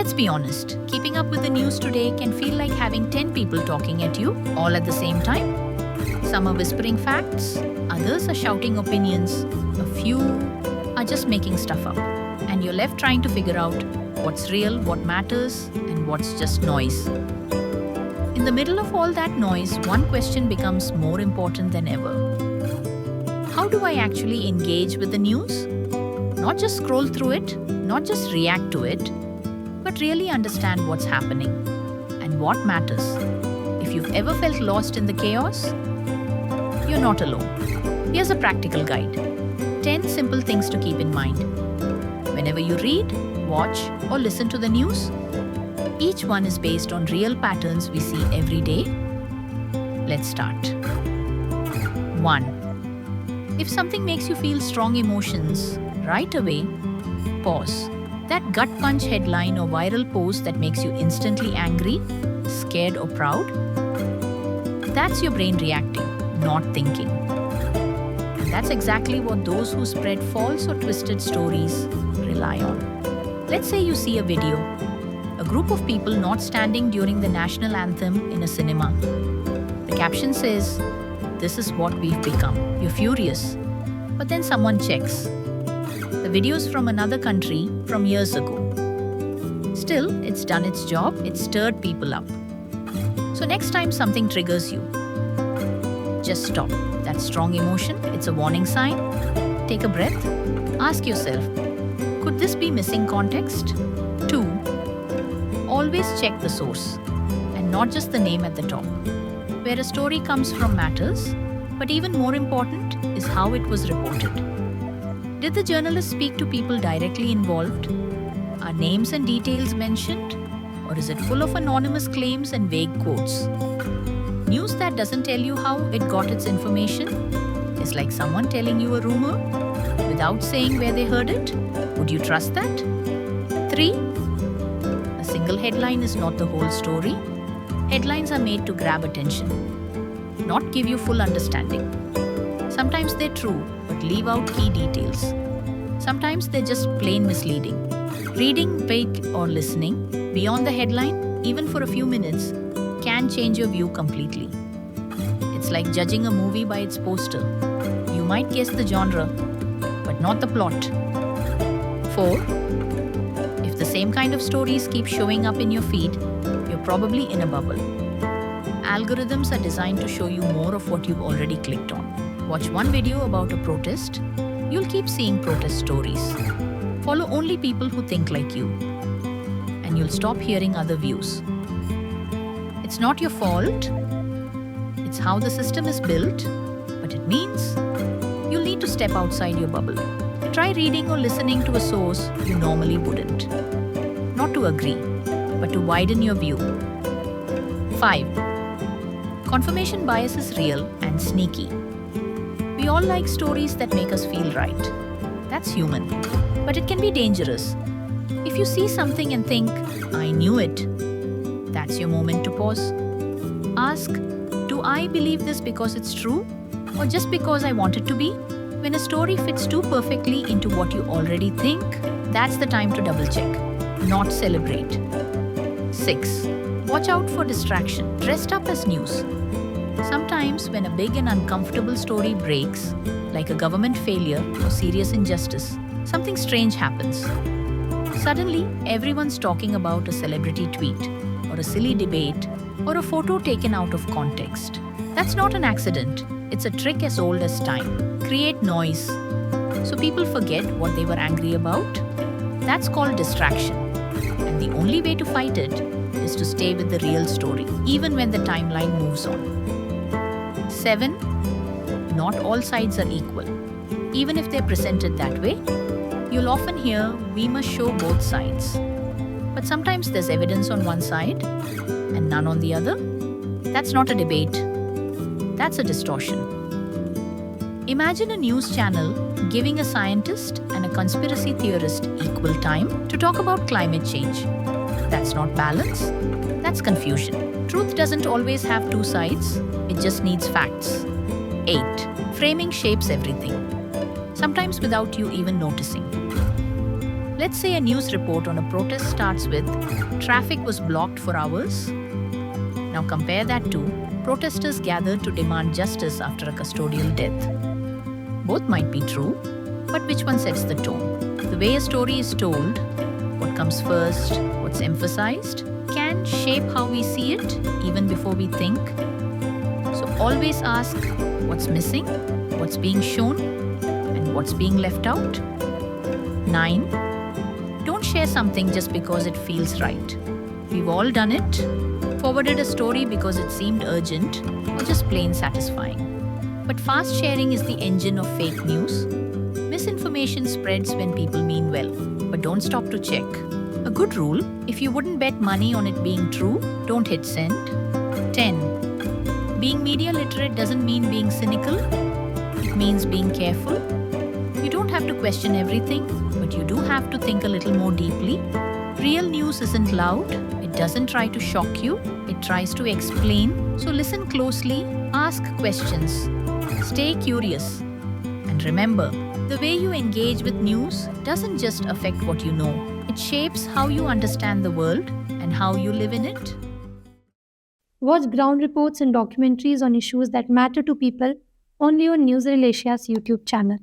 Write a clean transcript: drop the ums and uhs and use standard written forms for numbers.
Let's be honest, keeping up with the news today can feel like having 10 people talking at you all at the same time. Some are whispering facts, others are shouting opinions, a few are just making stuff up. And you're left trying to figure out what's real, what matters, and what's just noise. In the middle of all that noise, one question becomes more important than ever. How do I actually engage with the news? Not just scroll through it, not just react to it, but really understand what's happening and what matters. If you've ever felt lost in the chaos, you're not alone. Here's a practical guide. 10 simple things to keep in mind. Whenever you read, watch, or listen to the news, each one is based on real patterns we see every day. Let's start. 1. If something makes you feel strong emotions, right away, pause. That gut punch headline or viral post that makes you instantly angry, scared, or proud, that's your brain reacting, not thinking. And that's exactly what those who spread false or twisted stories rely on. Let's say you see a video, a group of people not standing during the national anthem in a cinema. The caption says, "This is what we've become." You're furious. But then someone checks. The video's from another country from years ago. Still, it's done its job, it stirred people up. So next time something triggers you, just stop. That strong emotion, it's a warning sign. Take a breath. Ask yourself, could this be missing context? 2. Always check the source, and not just the name at the top. Where a story comes from matters, but even more important is how it was reported. Did the journalist speak to people directly involved? Are names and details mentioned? Or is it full of anonymous claims and vague quotes? News that doesn't tell you how it got its information is like someone telling you a rumor without saying where they heard it. Would you trust that? 3. A single headline is not the whole story. Headlines are made to grab attention, not give you full understanding. Sometimes they're true, but leave out key details. Sometimes they're just plain misleading. Reading, big, or listening beyond the headline, even for a few minutes, can change your view completely. It's like judging a movie by its poster. You might guess the genre, but not the plot. 4. If the same kind of stories keep showing up in your feed, you're probably in a bubble. Algorithms are designed to show you more of what you've already clicked on. Watch one video about a protest, you'll keep seeing protest stories. Follow only people who think like you, and you'll stop hearing other views. It's not your fault, it's how the system is built, but it means you'll need to step outside your bubble. Try reading or listening to a source you normally wouldn't. Not to agree, but to widen your view. 5. Confirmation bias is real and sneaky. We all like stories that make us feel right. That's human. But it can be dangerous. If you see something and think, "I knew it," that's your moment to pause. Ask, do I believe this because it's true? Or just because I want it to be? When a story fits too perfectly into what you already think, that's the time to double check, not celebrate. 6. Watch out for distraction, dressed up as news. Sometimes when a big and uncomfortable story breaks, like a government failure or serious injustice, something strange happens. Suddenly, everyone's talking about a celebrity tweet, or a silly debate, or a photo taken out of context. That's not an accident. It's a trick as old as time. Create noise, so people forget what they were angry about. That's called distraction. And the only way to fight it is to stay with the real story, even when the timeline moves on. 7. Not all sides are equal. Even if they're presented that way, you'll often hear, "We must show both sides." But sometimes there's evidence on one side and none on the other. That's not a debate. That's a distortion. Imagine a news channel giving a scientist and a conspiracy theorist equal time to talk about climate change. That's not balance. That's confusion. Truth doesn't always have two sides. It just needs facts. 8. Framing shapes everything, sometimes without you even noticing. Let's say a news report on a protest starts with, "Traffic was blocked for hours." Now compare that to, "Protesters gathered to demand justice after a custodial death." Both might be true, but which one sets the tone? The way a story is told, what comes first, what's emphasized, can shape how we see it even before we think. So always ask what's missing, what's being shown, and what's being left out. 9. Don't share something just because it feels right. We've all done it. Forwarded a story because it seemed urgent or just plain satisfying. But fast sharing is the engine of fake news. Misinformation spreads when people mean well, but don't stop to check. A good rule: if you wouldn't bet money on it being true, don't hit send. 10. Being media literate doesn't mean being cynical. It means being careful. You don't have to question everything, but you do have to think a little more deeply. Real news isn't loud. It doesn't try to shock you. It tries to explain. So listen closely, ask questions, stay curious. And remember, the way you engage with news doesn't just affect what you know. It shapes how you understand the world and how you live in it. Watch ground reports and documentaries on issues that matter to people only on Newsreel Asia's YouTube channel.